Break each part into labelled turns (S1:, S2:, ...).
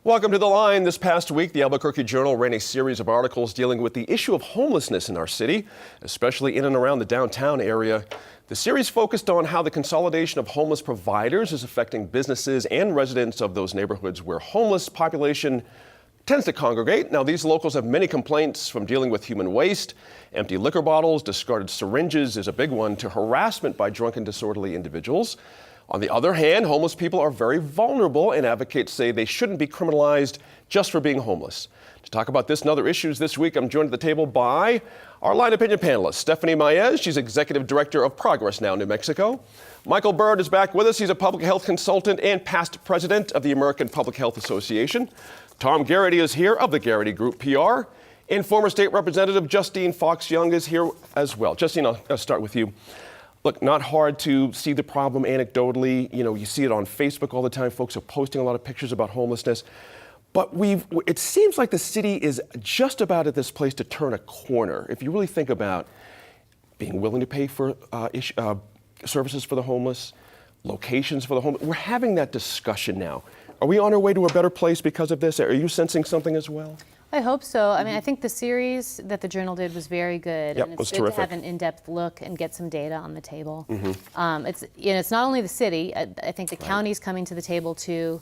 S1: Welcome to The Line. This past week, the Albuquerque Journal ran a series of articles dealing with the issue of homelessness in our city, especially in and around the downtown area. The series focused on how the consolidation of homeless providers is affecting businesses and residents of those neighborhoods where homeless population tends to congregate. Now, these locals have many complaints, from dealing with human waste, empty liquor bottles, discarded syringes is a big one, to harassment by drunken, disorderly individuals. On the other hand, homeless people are very vulnerable, and advocates say they shouldn't be criminalized just for being homeless. To talk about this and other issues this week, I'm joined at the table by our Line Opinion panelist, Stephanie Maez. She's Executive Director of Progress Now, New Mexico. Michael Bird is back with us. He's a public health consultant and past president of the American Public Health Association. Tom Garrity is here of the Garrity Group PR. And former State Representative Justine Fox-Young is here as well. Justine, I'll start with you. Look, not hard to see the problem anecdotally. You know, you see it on Facebook all the time. Folks are posting a lot of pictures about homelessness. But it seems like the city is just about at this place to turn a corner. If you really think about being willing to pay for services for the homeless, locations for the homeless, we're having that discussion now. Are we on our way to a better place because of this? Are you sensing something as well?
S2: I hope so. I mean, I think the series that the Journal did was very good.
S1: Yep,
S2: and
S1: it was
S2: it's good
S1: terrific.
S2: to have an in-depth look and get some data on the table. It's not only the city. I think the county's coming to the table too.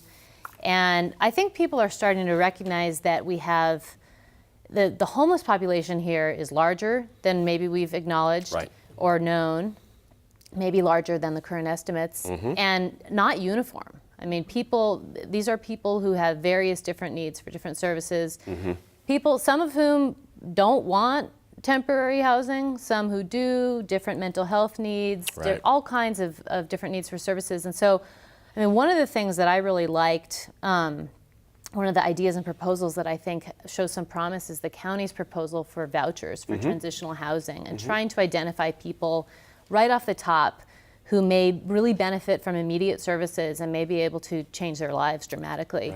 S2: And I think people are starting to recognize that we have the homeless population here is larger than maybe we've acknowledged or known, maybe larger than the current estimates, and not uniform. I mean, these are people who have various different needs for different services. People, some of whom don't want temporary housing, some who do, different mental health needs, all kinds of different needs for services. And so, I mean, one of the things that I really liked, one of the ideas and proposals that I think shows some promise is the county's proposal for vouchers for transitional housing, and trying to identify people right off the top who may really benefit from immediate services and may be able to change their lives dramatically.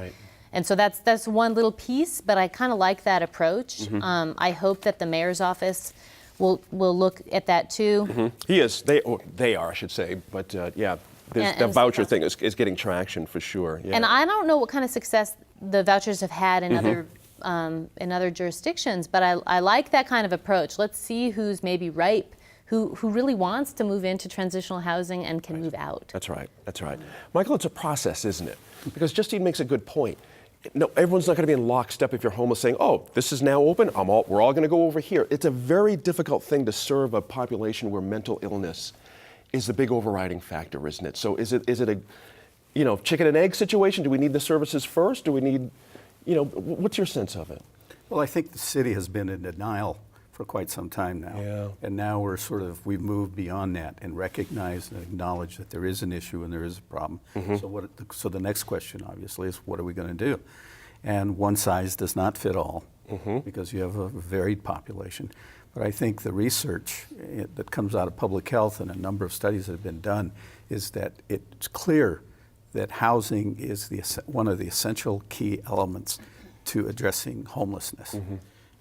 S2: And so that's one little piece, but I kind of like that approach. I hope that the mayor's office will look at that too.
S1: He is. They are, I should say. But yeah, the voucher thing is getting traction for sure. Yeah.
S2: And I don't know what kind of success the vouchers have had in other jurisdictions, but I like that kind of approach. Let's see who's maybe ripe, who really wants to move into transitional housing and can move out.
S1: That's right. That's right. Michael, it's a process, isn't it? Because Justine makes a good point. No, everyone's not going to be in lockstep if you're homeless saying, oh, this is now open, we're all going to go over here. It's a very difficult thing to serve a population where mental illness is the big overriding factor, isn't it? So is it a chicken and egg situation? Do we need the services first? Do we need, what's your sense of it?
S3: Well, I think the city has been in denial for quite some time now.
S1: Yeah.
S3: And now we've moved beyond that and recognized and acknowledged that there is an issue and there is a problem. So the next question, obviously, is what are we going to do? And one size does not fit all, because you have a varied population. But I think the research that comes out of public health and a number of studies that have been done is that it's clear that housing is one of the essential key elements to addressing homelessness.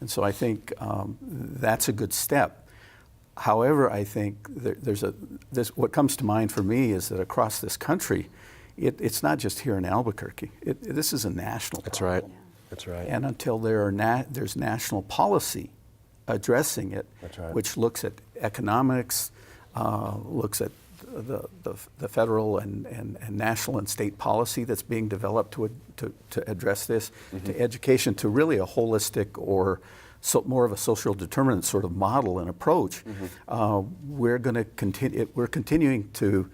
S3: And so I think that's a good step. However, I think what comes to mind for me is that across this country, it's not just here in Albuquerque. This is a national problem.
S1: That's right. That's right.
S3: And until there's national policy addressing it, which looks at economics, looks at the federal and national and state policy that's being developed to address this, to education, to really a holistic or more of a social determinant sort of model and approach, we're continuing to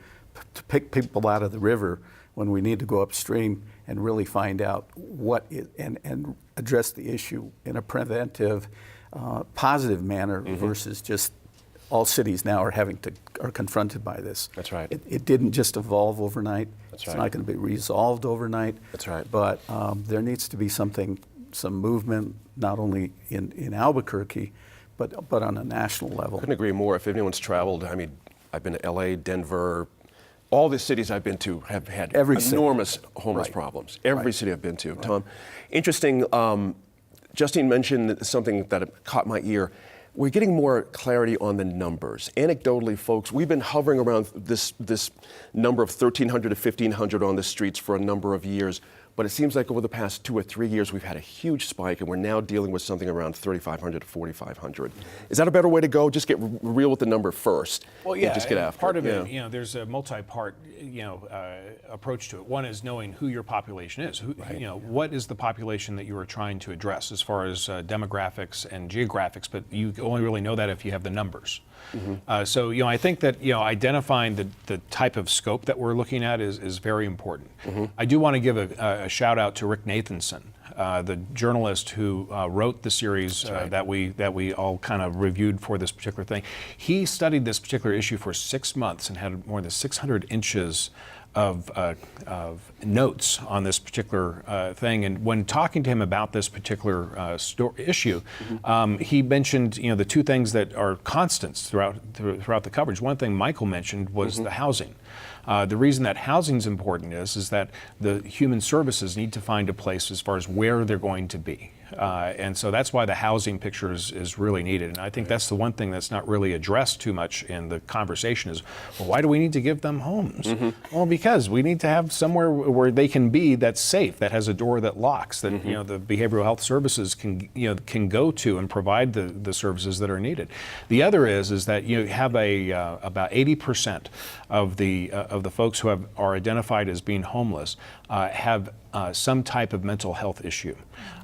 S3: pick people out of the river when we need to go upstream and really find out and address the issue in a preventive, positive manner versus just all cities now are confronted by this.
S1: That's right.
S3: It didn't just evolve overnight.
S1: That's
S3: It's
S1: right.
S3: not going to be resolved overnight.
S1: That's right.
S3: But there needs to be some movement, not only in Albuquerque, but on a national level.
S1: Couldn't agree more. If anyone's traveled, I mean, I've been to LA, Denver, all the cities I've been to have had enormous homeless problems. Every city I've been to. Tom, interesting, Justine mentioned something that caught my ear. We're getting more clarity on the numbers. Anecdotally, folks, we've been hovering around this number of 1,300 to 1,500 on the streets for a number of years. but it seems like over the past 2 or 3 years we've had a huge spike, and we're now dealing with something around 3,500 to 4,500. Is that a better way to go? Just get real with the number first.
S4: Well, yeah,
S1: and just get after
S4: part
S1: it.
S4: of it, there's a multi-part, approach to it. One is knowing who your population is. What is the population that you are trying to address as far as demographics and geographics, but you only really know that if you have the numbers. So, I think that, identifying the type of scope that we're looking at is very important. I do want to give a shout out to Rick Nathanson, the journalist who wrote the series that we all kind of reviewed for this particular thing. He studied this particular issue for 6 months and had more than 600 inches of notes on this particular thing. And when talking to him about this particular issue, he mentioned, the two things that are constants throughout the coverage. One thing Michael mentioned was the housing. The reason that housing is important is that the human services need to find a place as far as where they're going to be. And so that's why the housing picture is really needed. And I think that's the one thing that's not really addressed too much in the conversation is, well, why do we need to give them homes? Well, because we need to have somewhere where they can be that's safe, that has a door that locks, that the behavioral health services can go to and provide the services that are needed. The other is that you have about 80% of the folks who are identified as being homeless have some type of mental health issue.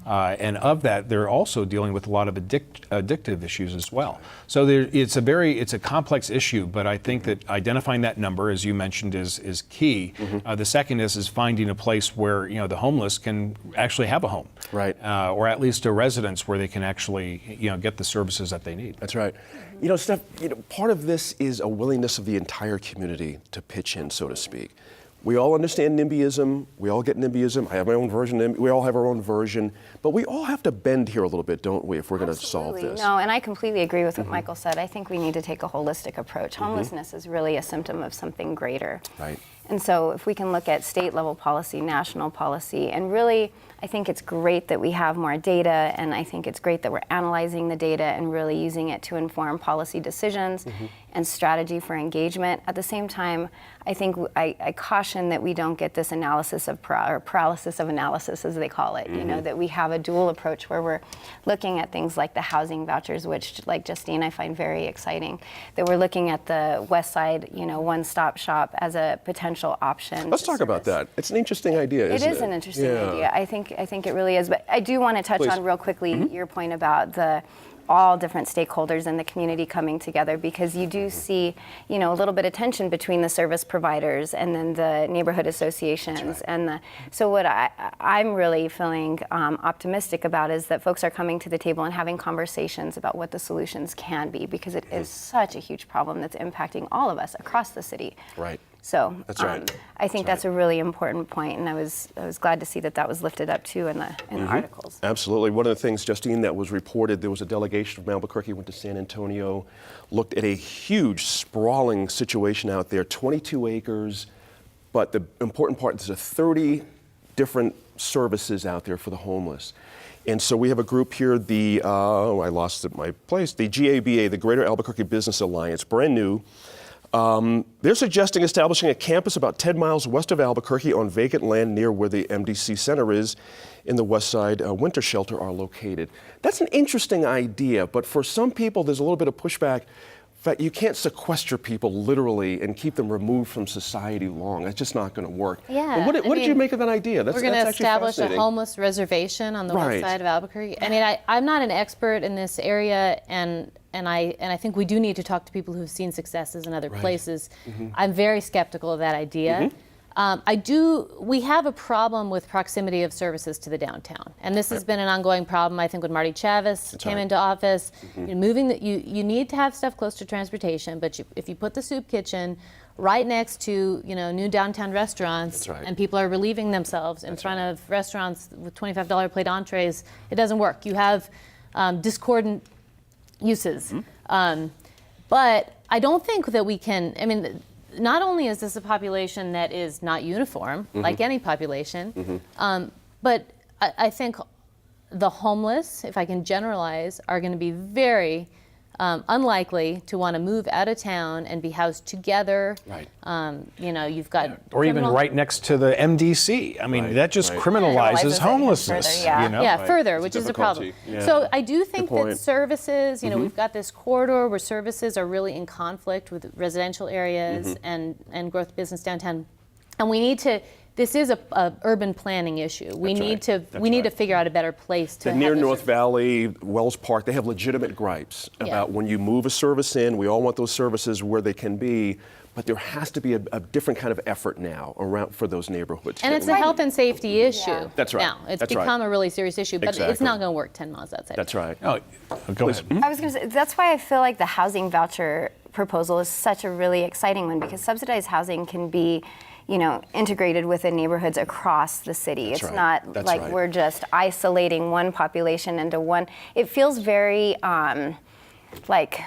S4: And of that, they're also dealing with a lot of addictive issues as well. So it's a complex issue, but I think that identifying that number, as you mentioned, is key. The second is finding a place where the homeless can actually have a home,
S1: right?
S4: Or at least a residence where they can actually get the services that they need.
S1: That's right. Steph, part of this is a willingness of the entire community to pitch in, so to speak. We all understand NIMBYism. We all get NIMBYism. I have my own version. We all have our own version. But we all have to bend here a little bit, don't we, if we're going to solve this?
S5: No, and I completely agree with what Michael said. I think we need to take a holistic approach. Homelessness is really a symptom of something greater.
S1: Right.
S5: And so if we can look at state level policy, national policy, and really, I think it's great that we have more data, and I think it's great that we're analyzing the data and really using it to inform policy decisions and strategy for engagement. At the same time, I think I caution that we don't get this analysis of paralysis of analysis, as they call it. That we have a dual approach where we're looking at things like the housing vouchers, which, like Justine, I find very exciting. That we're looking at the West Side, one-stop shop as a potential option.
S1: Let's talk about that. It's an interesting idea, isn't it?
S5: It is an interesting idea. I think it really is. But I do want to touch on real quickly your point about all different stakeholders in the community coming together, because you do see, a little bit of tension between the service providers and then the neighborhood associations. And so what I'm really feeling optimistic about is that folks are coming to the table and having conversations about what the solutions can be, because it is such a huge problem that's impacting all of us across the city.
S1: Right.
S5: So
S1: that's right.
S5: I think that's a really important point, and I was glad to see that was lifted up too in the articles.
S1: Absolutely. One of the things, Justine, that was reported, there was a delegation from Albuquerque went to San Antonio, looked at a huge sprawling situation out there, 22 acres, but the important part is there's 30 different services out there for the homeless. And so we have a group here, I lost my place, the GABA, the Greater Albuquerque Business Alliance, brand new. They're suggesting establishing a campus about 10 miles west of Albuquerque on vacant land near where the MDC Center is in the West Side Winter Shelter are located. That's an interesting idea, but for some people there's a little bit of pushback. In fact, you can't sequester people literally and keep them removed from society long. That's just not going to work.
S2: Yeah.
S1: What did you make of that idea?
S2: We're going to establish a homeless reservation on the west side of Albuquerque. I mean, I'm not an expert in this area, and I think we do need to talk to people who've seen successes in other places. I'm very skeptical of that idea. We have a problem with proximity of services to the downtown, and this has been an ongoing problem. I think when Marty Chavez came into office, you need to have stuff close to transportation, but if you put the soup kitchen right next to new downtown restaurants, and people are relieving themselves in front of restaurants with $25 plate entrees, it doesn't work. You have discordant uses. But I don't think that we can, not only is this a population that is not uniform, like any population, but I think the homeless, if I can generalize, are going to be very unlikely to want to move out of town and be housed together.
S1: Right.
S2: You've got
S4: Or even
S2: criminal-
S4: right next to the MDC. I mean,
S1: Right,
S4: that just
S1: right.
S4: criminalizes
S5: Criminalizes it
S4: homelessness.
S5: further, yeah.
S4: You know?
S2: Yeah,
S1: Right.
S2: further,
S1: It's a
S2: which is a problem.
S1: difficulty. Yeah.
S2: So I do think that
S1: point.
S2: services, we've got this corridor where services are really in conflict with residential areas and growth business downtown. And we need to, this is a urban planning issue. We
S1: That's
S2: need
S1: right.
S2: to
S1: That's
S2: we need to
S1: right.
S2: figure out a better place to
S1: The
S2: have
S1: near
S2: this-
S1: North Valley, Wells Park, they have legitimate gripes about when you move a service in, we all want those services where they can be, but there has to be a different kind of effort now around for those neighborhoods.
S2: And it's a health and safety issue.
S1: That's right.
S2: Now, it's
S1: That's right.
S2: become a really serious issue, but it's
S1: Exactly.
S2: not going to work 10 miles outside.
S1: That's right.
S4: Oh, go ahead.
S5: I was going to say, that's why I feel like the housing voucher proposal is such a really exciting one, because subsidized housing can be, integrated within neighborhoods across the city.
S1: That's
S5: It's
S1: right.
S5: not
S1: That's
S5: like
S1: right.
S5: we're just isolating one population into one. It feels very like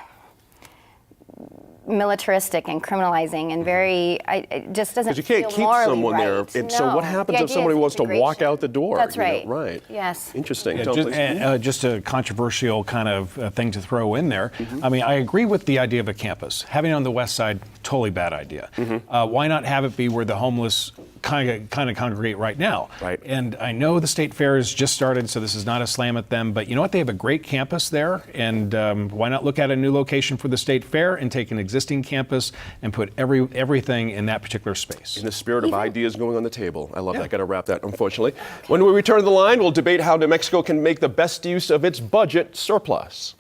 S5: militaristic and criminalizing and very, it just doesn't
S1: Because you can't
S5: feel
S1: keep
S5: morally
S1: someone there.
S5: right.
S1: And so what
S5: No.
S1: happens
S5: The
S1: if
S5: idea
S1: somebody
S5: is
S1: wants to walk
S5: integration.
S1: out the door?
S5: That's right.
S1: Right.
S5: Yes.
S1: Interesting.
S4: Yeah,
S1: John,
S4: just,
S1: please.
S4: just a controversial kind of thing to throw in there. I mean, I agree with the idea of a campus. Having it on the west side, totally bad idea. Why not have it be where the homeless kind of congregate right now?
S1: Right.
S4: And I know the state fair has just started, so this is not a slam at them, but you know what? They have a great campus there, and why not look at a new location for the state fair and take an existing campus and put everything in that particular space?
S1: In the spirit of ideas going on the table. I love that. Got to wrap that, unfortunately. When we return to the line, we'll debate how New Mexico can make the best use of its budget surplus.